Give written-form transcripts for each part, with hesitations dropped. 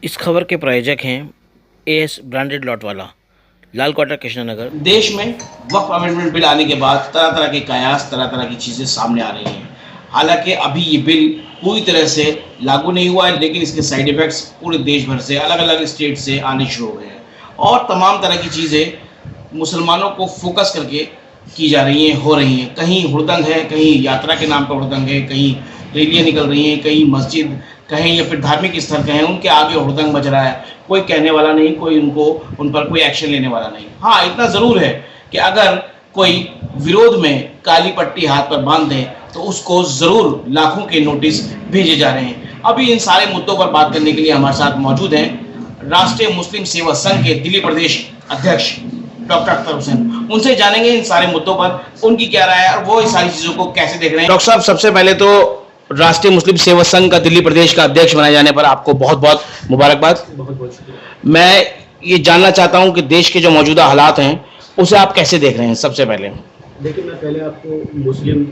इस खबर के प्रायोजक हैं एएस ब्रांडेड लॉट वाला, लाल क्वार्टर, कृष्णनगर। देश में वक्फ अमेंडमेंट बिल आने के बाद तरह तरह के कयास, तरह तरह की चीज़ें सामने आ रही हैं। हालांकि अभी ये बिल पूरी तरह से लागू नहीं हुआ है, लेकिन इसके साइड इफ़ेक्ट्स पूरे देश भर से, अलग अलग स्टेट से आने शुरू हो गए हैं और तमाम तरह की चीज़ें मुसलमानों को फोकस करके की जा रही हैं, हो रही हैं। कहीं हुड़दंग है, कहीं यात्रा के नाम पर हुड़दंग है, कहीं रैलियाँ निकल रही हैं, कहीं मस्जिद कहें या फिर धार्मिक स्थल कहें, उनके आगे हुड़दंग मच रहा है। कोई कहने वाला नहीं, कोई उन पर कोई एक्शन लेने वाला नहीं। हाँ, इतना ज़रूर है कि अगर कोई विरोध में काली पट्टी हाथ पर बांध दे तो उसको ज़रूर लाखों के नोटिस भेजे जा रहे हैं। अभी इन सारे मुद्दों पर बात करने के लिए हमारे साथ मौजूद हैं राष्ट्रीय मुस्लिम सेवा संघ के दिल्ली प्रदेश अध्यक्ष डॉक्टर अख्तर हुसैन। उनसे जानेंगे इन सारे मुद्दों पर उनकी क्या राय है और वो इस सारी चीज़ों को कैसे देख रहे हैं। डॉक्टर साहब, सबसे पहले तो राष्ट्रीय मुस्लिम सेवा संघ का दिल्ली प्रदेश का अध्यक्ष बनाए जाने पर आपको बहुत बहुत मुबारकबाद। बहुत बहुत शुक्रिया। मैं ये जानना चाहता हूं कि देश के जो मौजूदा हालात हैं उसे आप कैसे देख रहे हैं। सबसे पहले देखिए, मैं पहले आपको मुस्लिम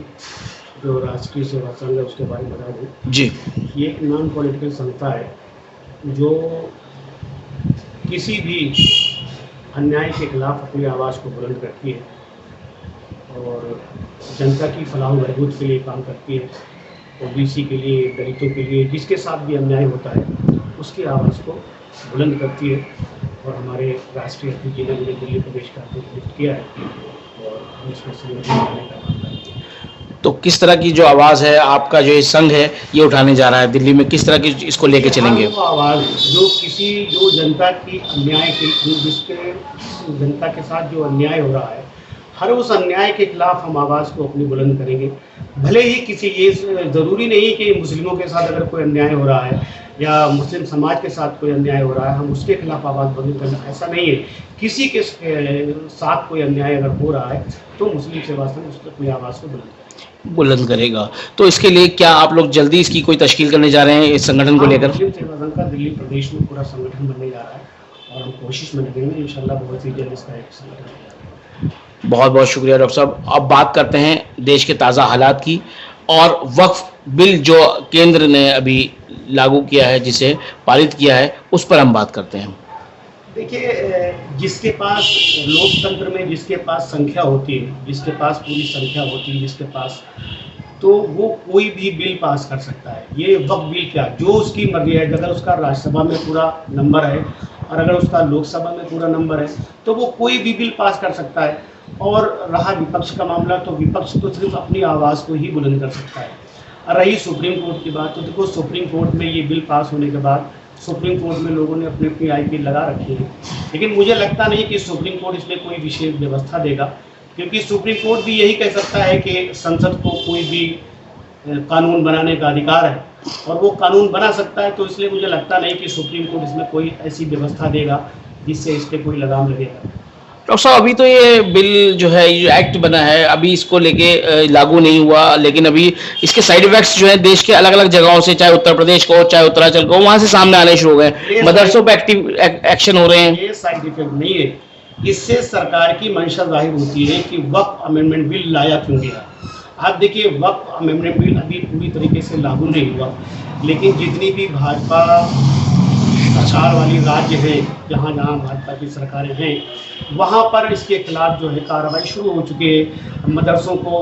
जो राष्ट्रीय सेवा संघ है उसके बारे में बता दूँ। जी, ये एक नॉन पॉलिटिकल संस्था है जो किसी भी अन्याय के खिलाफ अपनी आवाज़ को बुलंद करती है और जनता की फलाह बहबूद के लिए काम करती है। ओबीसी के लिए, दलितों के लिए, जिसके साथ भी अन्याय होता है उसकी आवाज़ को बुलंद करती है। और हमारे राष्ट्रीय अध्यक्ष जी ने मुझे दिल्ली प्रदेश का अध्यक्ष नियुक्त किया है और हम इसमें संगठन बनाने का काम करते हैं। तो किस तरह की जो आवाज़ है आपका जो ये संघ है ये उठाने जा रहा है दिल्ली में, किस तरह की इसको लेके चलेंगे? वो आवाज़ जो जनता की अन्याय के, जिसके जनता के साथ जो अन्याय हो रहा है, हर उस अन्याय के खिलाफ हम आवाज़ को अपनी बुलंद करेंगे। भले ही ये ज़रूरी नहीं कि मुस्लिमों के साथ अगर कोई अन्याय हो रहा है या मुस्लिम समाज के साथ कोई अन्याय हो रहा है हम उसके खिलाफ आवाज़ बुलंद करना, ऐसा नहीं है। किसी के साथ कोई अन्याय अगर हो रहा है तो मुस्लिम सेवा संघ उस पर अपनी आवाज़ को बुलंद करेगा। तो इसके लिए क्या आप लोग जल्दी इसकी कोई तश्कील करने जा रहे हैं इस संगठन को लेकर? मुस्लिम सेवा संघ का दिल्ली प्रदेश में पूरा संगठन बनने जा रहा है और हम कोशिश में लगेंगे, इंशाल्लाह बहुत ही जल्द इसका एक संगठन बन जाएगा। बहुत बहुत शुक्रिया डॉक्टर साहब। अब बात करते हैं देश के ताज़ा हालात की और वक्फ बिल जो केंद्र ने अभी लागू किया है, जिसे पारित किया है, उस पर हम बात करते हैं। देखिए, जिसके पास लोकतंत्र में जिसके पास संख्या होती है, जिसके पास पूरी संख्या होती है, जिसके पास, तो वो कोई भी बिल पास कर सकता है। ये वक्फ बिल क्या, जो उसकी मर्जी है। अगर उसका राज्यसभा में पूरा नंबर है और अगर उसका लोकसभा में पूरा नंबर है तो वो कोई भी बिल पास कर सकता है। और रहा विपक्ष का मामला, तो विपक्ष तो सिर्फ अपनी आवाज़ को ही बुलंद कर सकता है। और रही सुप्रीम कोर्ट की बात, तो देखो सुप्रीम कोर्ट में ये बिल पास होने के बाद सुप्रीम कोर्ट में लोगों ने अपनी अपनी आईपी लगा रखी है, लेकिन मुझे लगता नहीं कि सुप्रीम कोर्ट इसमें कोई विशेष व्यवस्था देगा, क्योंकि सुप्रीम कोर्ट भी यही कह सकता है कि संसद को कोई भी कानून बनाने का अधिकार है और वो कानून बना सकता है। तो इसलिए मुझे लगता नहीं कि सुप्रीम कोर्ट इसमें कोई ऐसी व्यवस्था देगा जिससे इस पर कोई लगाम लगेगा। डॉक्टर साहब, अभी तो ये बिल जो है, ये एक्ट बना है, अभी इसको लेके लागू नहीं हुआ, लेकिन अभी इसके साइड इफेक्ट्स जो है देश के अलग अलग जगहों से, चाहे उत्तर प्रदेश को, चाहे उत्तरांचल को, वहां से सामने आने शुरू हो गए। मदरसों पे एक्टिव एक्शन हो रहे हैं। ये साइड इफेक्ट नहीं है, इससे सरकार की मंशा जाहिर होती है कि वक्फ अमेंडमेंट बिल लाया क्यों गया। आप देखिए, वक्फ अमेंडमेंट बिल अभी पूरी तरीके से लागू नहीं हुआ, लेकिन जितनी भी भाजपा सरकार वाली राज्य है, जहाँ जहाँ भाजपा की सरकारें हैं, वहाँ पर इसके खिलाफ जो है कार्रवाई शुरू हो चुकी है। मदरसों को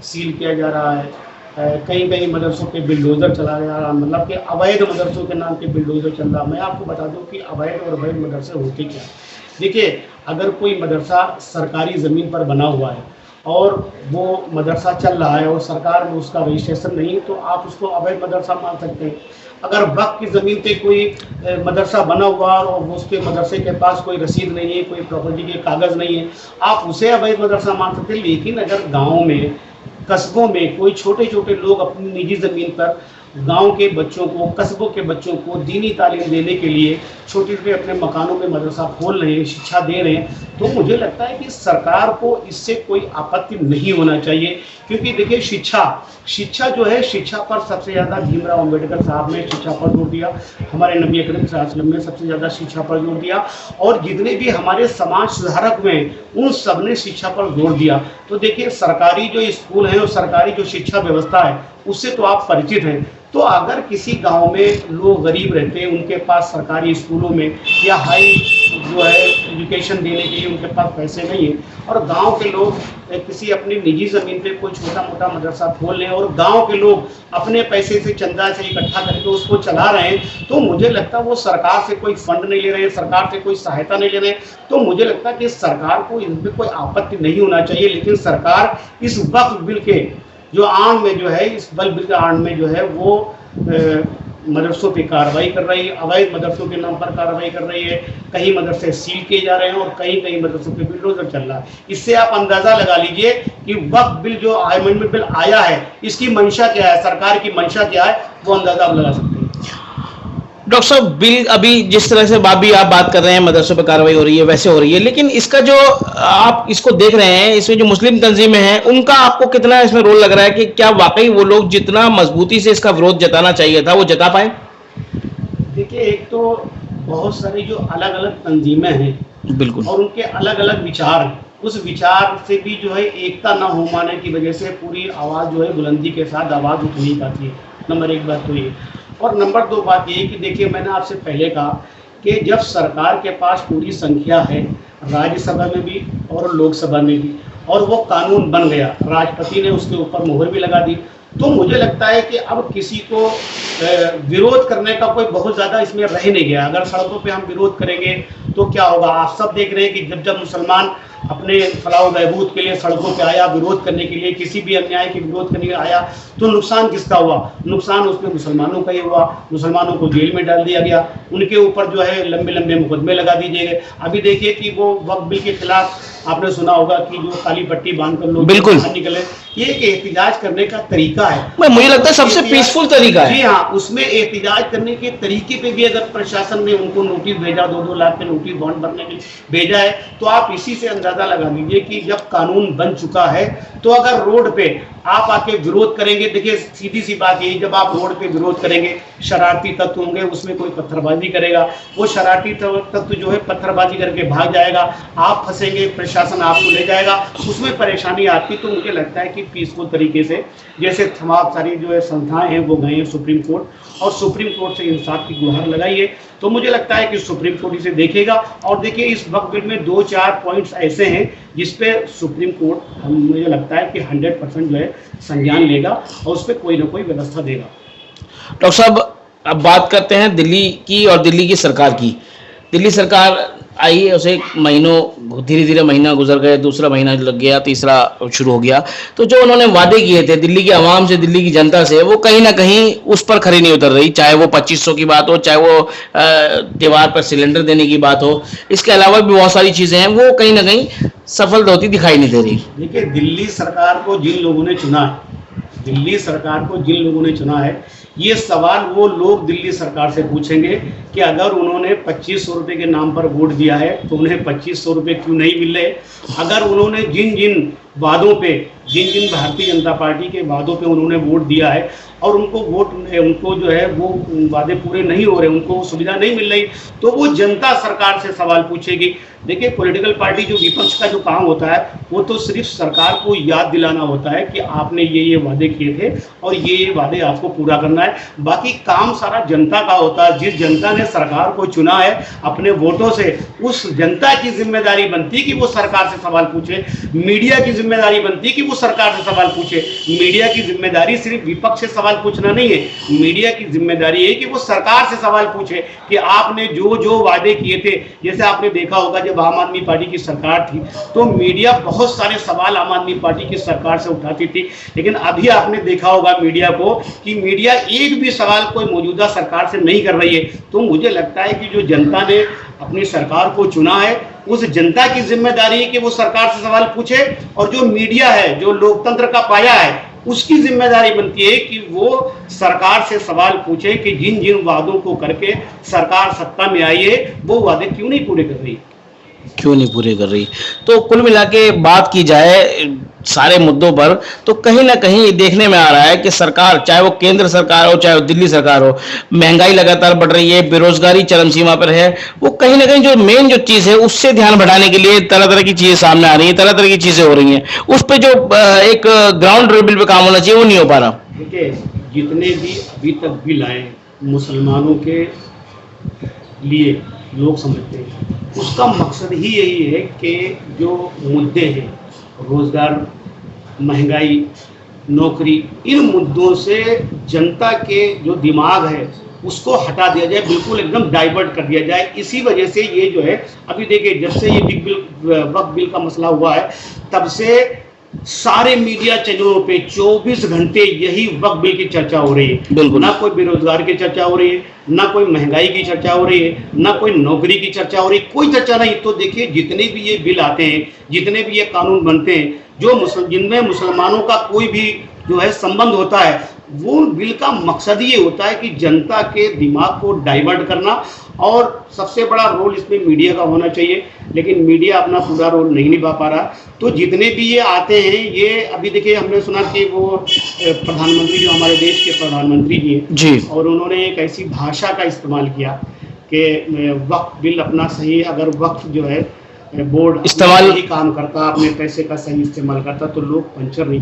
सील किया जा रहा है, कहीं कहीं मदरसों पे बिल्डोज़र चला जा रहा है, मतलब कि अवैध मदरसों के नाम पे बिल्डोज़र चल रहा है। मैं आपको बता दूं कि अवैध और वैध मदरसे होते क्या। देखिए, अगर कोई मदरसा सरकारी ज़मीन पर बना हुआ है और वो मदरसा चल रहा है और सरकार में उसका रजिस्ट्रेशन नहीं है, तो आप उसको अवैध मदरसा मान सकते हैं। अगर वक्फ की ज़मीन पे कोई मदरसा बना हुआ और उसके मदरसे के पास कोई रसीद नहीं है, कोई प्रॉपर्टी के कागज़ नहीं है, आप उसे अवैध मदरसा मान सकते हैं। लेकिन अगर गाँव में, कस्बों में कोई छोटे छोटे लोग अपनी निजी ज़मीन पर गांव के बच्चों को, कस्बों के बच्चों को दीनी तालीम देने के लिए छोटे छोटे अपने मकानों में मदरसा खोल रहे हैं, शिक्षा दे रहे हैं, तो मुझे लगता है कि सरकार को इससे कोई आपत्ति नहीं होना चाहिए। क्योंकि देखिए, शिक्षा जो है, शिक्षा पर सबसे ज़्यादा भीमराव अम्बेडकर साहब ने शिक्षा पर जोर दिया, हमारे नबी अकरम सल्लल्लाहु अलैहि वसल्लम ने सबसे ज़्यादा शिक्षा पर जोर दिया और जितने भी हमारे समाज सुधारक हुए उन सब ने शिक्षा पर जोर दिया। तो देखिए, सरकारी जो स्कूल हैं और सरकारी जो शिक्षा व्यवस्था है उससे तो आप परिचित हैं। तो अगर किसी गांव में लोग गरीब रहते हैं, उनके पास सरकारी स्कूलों में या हाई जो है एजुकेशन देने के लिए उनके पास पैसे नहीं है, और गांव के लोग किसी अपनी निजी ज़मीन पे कोई छोटा मोटा मदरसा खोल लें और गांव के लोग अपने पैसे से चंदा से इकट्ठा करके उसको चला रहे हैं, तो मुझे लगता है वो सरकार से कोई फंड नहीं ले रहे हैं, सरकार से कोई सहायता नहीं ले रहे हैं। तो मुझे लगता है कि सरकार को इसमें कोई आपत्ति नहीं होना चाहिए, लेकिन सरकार इस वक्फ बिल के जो आड़ में जो है, इस बिल के आड़ में जो है वो मदरसों पे कार्रवाई कर रही है, अवैध मदरसों के नाम पर कार्रवाई कर रही है। कहीं मदरसे सील किए जा रहे हैं और कहीं कहीं मदरसों पे बिल्डोजर चल रहा है। इससे आप अंदाजा लगा लीजिए कि वक्फ बिल जो अमेंडमेंट बिल आया है, इसकी मंशा क्या है, सरकार की मंशा क्या है, वो अंदाजा आप लगा सकते हैं। डॉक्टर साहब, बिल अभी जिस तरह से आप बात कर रहे हैं, मदरसों पर कार्रवाई हो रही है, वैसे हो रही है, लेकिन इसका जो आप इसको देख रहे हैं, इसमें जो मुस्लिम तंजीमें हैं, उनका आपको कितना इसमें रोल लग रहा है कि क्या वाकई वो लोग जितना मजबूती से इसका विरोध जताना चाहिए था वो जता पाए? देखिए, एक तो बहुत सारी जो अलग अलग तंजीमें हैं, बिल्कुल, और उनके अलग अलग विचार हैं, उस विचार से भी जो है एकता न हो पाने की वजह से पूरी आवाज़ जो है बुलंदी के साथ आवाज़ उठ नहीं पाती है। नंबर एक बात तो ये, और नंबर दो बात ये कि देखिए, मैंने आपसे पहले कहा कि जब सरकार के पास पूरी संख्या है, राज्यसभा में भी और लोकसभा में भी, और वो कानून बन गया, राष्ट्रपति ने उसके ऊपर मुहर भी लगा दी, तो मुझे लगता है कि अब किसी को विरोध करने का कोई बहुत ज़्यादा इसमें रह नहीं गया। अगर सड़कों पे हम विरोध करेंगे तो क्या होगा? आप सब देख रहे हैं कि जब जब मुसलमान अपने फलाह बहबूद के लिए सड़कों पे आया, विरोध करने के लिए, किसी भी अन्याय के विरोध करने के लिए आया, तो नुकसान किसका हुआ? नुकसान उसमें मुसलमानों का ही हुआ। मुसलमानों को जेल में डाल दिया गया, उनके ऊपर जो है लंबे लंबे मुकदमे लगा दिए गए। अभी देखिए कि वो वक्फ बिल के खिलाफ आपने सुना होगा कि जो काली पट्टी बांधकर लोग बिल्कुल निकले, ये एक एहतिजाज करने का तरीका है। मुझे लगता है सबसे पीसफुल तरीका है। जी हाँ, उसमें एहतिजाज करने के तरीके पे भी अगर प्रशासन ने उनको नोटिस भेजा, 2-2 लाख के नोटिस बॉन्ड भरने के लिए भेजा है, तो आप इसी से अंदाजा लगा लीजिए कि जब कानून बन चुका है, तो अगर रोड पे आप आके विरोध करेंगे, देखिए सीधी सी बात यही, जब आप रोड पे विरोध करेंगे, शरारती तत्व होंगे, उसमें कोई पत्थरबाजी करेगा, वो शरारती तत्व जो है पत्थरबाजी करके भाग जाएगा, आप फंसेंगे, प्रशासन आपको ले जाएगा, उसमें परेशानी आपकी। तो मुझे लगता है कि पीसफुल तरीके से, जैसे तमाम सारी जो है संस्थाएं हैं वो गए हैं सुप्रीम कोर्ट, और सुप्रीम कोर्ट से इंसाफ की गुहार लगाई है, तो मुझे लगता है कि सुप्रीम कोर्ट इसे देखेगा। और देखिए, इस वक्त बिल में 2-4 पॉइंट्स ऐसे हैं जिस पे सुप्रीम कोर्ट मुझे लगता है कि 100% जो है संज्ञान लेगा और उस पर कोई ना कोई व्यवस्था देगा। डॉक्टर साहब, अब बात करते हैं दिल्ली की और दिल्ली की सरकार की। दिल्ली सरकार आई है, उसे महीनों धीरे धीरे महीना गुजर गया, दूसरा महीना लग गया, तीसरा शुरू हो गया, तो जो उन्होंने वादे किए थे दिल्ली की आवाम से, दिल्ली की जनता से, वो कहीं ना कहीं उस पर खरी नहीं उतर रही। चाहे वो 2500 की बात हो, चाहे वो त्योहार पर सिलेंडर देने की बात हो, इसके अलावा भी बहुत सारी चीजें हैं, वो कहीं ना कहीं सफल होती दिखाई नहीं दे रही। देखिए, दिल्ली सरकार को जिन लोगों ने चुना है, दिल्ली सरकार को जिन लोगों ने चुना है, ये सवाल वो लोग दिल्ली सरकार से पूछेंगे कि अगर उन्होंने 2500 रुपये के नाम पर वोट दिया है तो उन्हें 2500 रुपये क्यों नहीं मिल रहे? अगर उन्होंने जिन जिन वादों पे, जिन जिन भारतीय जनता पार्टी के वादों पे उन्होंने वोट दिया है और उनको जो है वो वादे पूरे नहीं हो रहे, उनको सुविधा नहीं मिल रही, तो वो जनता सरकार से सवाल पूछेगी। देखिए, पॉलिटिकल पार्टी जो विपक्ष का जो काम होता है, वो तो सिर्फ सरकार को याद दिलाना होता है कि आपने ये वादे किए थे और ये वादे आपको पूरा करना है। बाकी काम सारा जनता का होता है। जिस जनता ने सरकार को चुना है अपने वोटों से, उस जनता की जिम्मेदारी बनती है कि वो सरकार से सवाल पूछे। मीडिया की जिम्मेदारी बनती है कि वो सरकार से सवाल पूछे। मीडिया की जिम्मेदारी सिर्फ विपक्ष से सवाल पूछना नहीं है, मीडिया की जिम्मेदारी है कि वो सरकार से सवाल पूछे कि आपने जो जो वादे किए थे। जैसे आपने देखा होगा, जब आम आदमी पार्टी की सरकार थी तो मीडिया बहुत सारे सवाल आम आदमी पार्टी की सरकार से उठाती थी, लेकिन अभी आपने देखा होगा मीडिया को कि मीडिया एक भी सवाल कोई मौजूदा सरकार से नहीं कर रही है। तो मुझे लगता है कि जो जनता ने अपनी सरकार को चुना है, उस जनता की जिम्मेदारी है कि वो सरकार से सवाल पूछे, और जो मीडिया है, जो लोकतंत्र का पाया है, उसकी जिम्मेदारी बनती है कि वो सरकार से सवाल पूछे कि जिन जिन वादों को करके सरकार सत्ता में आई है, वो वादे क्यों नहीं पूरे कर रही, क्यों नहीं पूरे कर रही। तो कुल मिला के बात की जाए सारे मुद्दों पर, तो कहीं ना कहीं देखने में आ रहा है कि सरकार, चाहे वो केंद्र सरकार हो चाहे वो दिल्ली सरकार हो, महंगाई लगातार बढ़ रही है, बेरोजगारी चरम सीमा पर है, वो कहीं ना कहीं जो मेन जो चीज है उससे ध्यान बढ़ाने के लिए तरह तरह की चीजें सामने आ रही है, तरह तरह की चीजें हो रही हैं, उस पर जो एक ग्राउंड लेवल पे काम होना चाहिए वो नहीं हो पा रहा। देखिए, जितने भी अभी तक बिल आए मुसलमानों के लिए लोग समझते हैं, उसका मकसद ही यही है कि जो मुद्दे हैं रोज़गार, महंगाई, नौकरी, इन मुद्दों से जनता के जो दिमाग है उसको हटा दिया जाए, बिल्कुल एकदम डाइवर्ट कर दिया जाए। इसी वजह से ये जो है अभी देखिए, जब से ये बिग बिल वक्फ बिल का मसला हुआ है तब से सारे मीडिया चैनलों पे 24 घंटे यही वक्फ बिल की चर्चा हो रही है। बिल्कुल। ना कोई बेरोजगार की चर्चा हो रही है, ना कोई महंगाई की चर्चा हो रही है, ना कोई नौकरी की चर्चा हो रही है, कोई चर्चा नहीं। तो देखिए, जितने भी ये बिल आते हैं, जितने भी ये कानून बनते हैं, जिनमें मुसलमानों का कोई भी जो है संबंध होता है, वो बिल का मकसद ये होता है कि जनता के दिमाग को डाइवर्ट करना। और सबसे बड़ा रोल इसमें मीडिया का होना चाहिए, लेकिन मीडिया अपना पूरा रोल नहीं निभा पा रहा। तो जितने भी ये आते हैं, ये अभी देखिए हमने सुना कि वो प्रधानमंत्री जो हमारे देश के प्रधानमंत्री जी हैं जी, और उन्होंने एक ऐसी भाषा का इस्तेमाल किया कि वक्फ बिल अपना सही, अगर वक्फ जो है बोर्ड इस्तेमाल ही काम करता, अपने पैसे का सही इस्तेमाल करता, तो लोग पंचर नहीं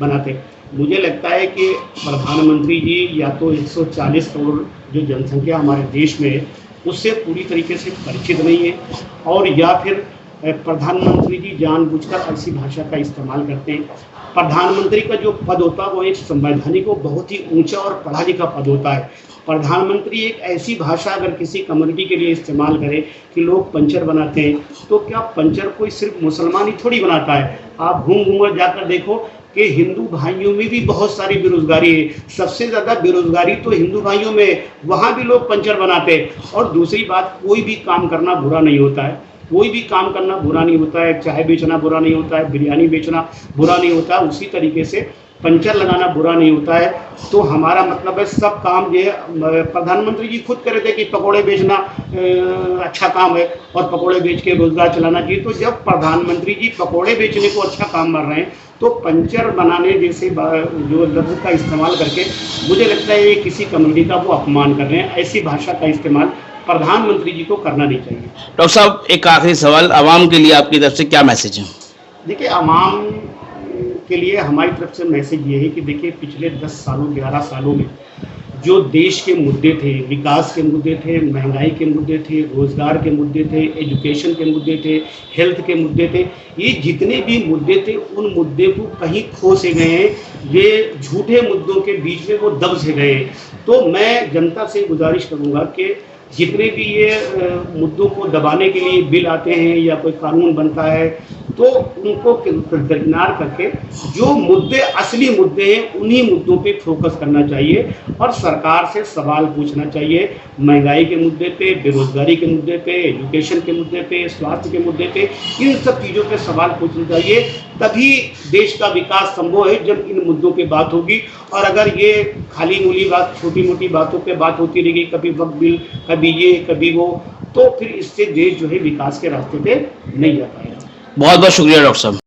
बनाते। मुझे लगता है कि प्रधानमंत्री जी या तो 140 करोड़ जो जनसंख्या हमारे देश में है उससे पूरी तरीके से परिचित नहीं है, और या फिर प्रधानमंत्री जी जानबूझकर ऐसी भाषा का इस्तेमाल करते हैं। प्रधानमंत्री का जो पद होता है वो एक संवैधानिक बहुत ही ऊंचा और पढ़ा लिखा पद होता है। प्रधानमंत्री एक ऐसी भाषा अगर किसी कम्युनिटी के लिए इस्तेमाल करे कि लोग पंचर बनाते हैं, तो क्या पंचर कोई सिर्फ मुसलमान ही थोड़ी बनाता है। आप घूम कर जाकर देखो कि हिंदू भाइयों में भी बहुत सारी बेरोजगारी है। सबसे ज़्यादा बेरोजगारी तो हिंदू भाइयों में, वहाँ भी लोग पंचर बनाते हैं। और दूसरी बात, कोई भी काम करना बुरा नहीं होता है, कोई भी काम करना बुरा नहीं होता है। चाय बेचना बुरा नहीं होता है, बिरयानी बेचना बुरा नहीं होता है, उसी तरीके से पंचर लगाना बुरा नहीं होता है। तो हमारा मतलब है सब काम जो है, प्रधानमंत्री जी खुद कह रहे थे कि पकोड़े बेचना अच्छा काम है और पकोड़े बेच के रोजगार चलाना चाहिए। तो जब प्रधानमंत्री जी पकोड़े बेचने को अच्छा काम कर रहे हैं, तो पंचर बनाने जैसे जो लफ्ज़ का इस्तेमाल करके मुझे लगता है ये किसी कम्युनिटी का वो अपमान कर रहे हैं। ऐसी भाषा का इस्तेमाल प्रधानमंत्री जी को करना नहीं चाहिए। डॉक्टर साहब, एक आखिरी सवाल, आवाम के लिए आपकी तरफ से क्या मैसेज है? देखिए, आवाम के लिए हमारी तरफ से मैसेज ये है कि देखिए, पिछले 10 सालों 11 सालों में जो देश के मुद्दे थे, विकास के मुद्दे थे, महंगाई के मुद्दे थे, रोजगार के मुद्दे थे, एजुकेशन के मुद्दे थे, हेल्थ के मुद्दे थे, ये जितने भी मुद्दे थे उन मुद्दे को कहीं खो से गए हैं। ये झूठे मुद्दों के बीच में वो दब से गए हैं। तो मैं जनता से गुजारिश करूंगा कि जितने भी ये मुद्दों को दबाने के लिए बिल आते हैं या कोई कानून बनता है, तो उनको दरकिनार करके जो मुद्दे असली मुद्दे हैं उन्हीं मुद्दों पे फोकस करना चाहिए और सरकार से सवाल पूछना चाहिए। महंगाई के मुद्दे पे, बेरोजगारी के मुद्दे पे, एजुकेशन के मुद्दे पे, स्वास्थ्य के मुद्दे पे, इन सब चीज़ों पे सवाल पूछना चाहिए। तभी देश का विकास संभव है जब इन मुद्दों पे बात होगी। और अगर ये खाली मूली बात, छोटी मोटी बातों पे बात होती रहेगी, कभी वक्फ बिल, कभी ये, कभी वो, तो फिर इससे देश जो है विकास के रास्ते पे नहीं जा पाएगा। बहुत बहुत शुक्रिया डॉक्टर साहब।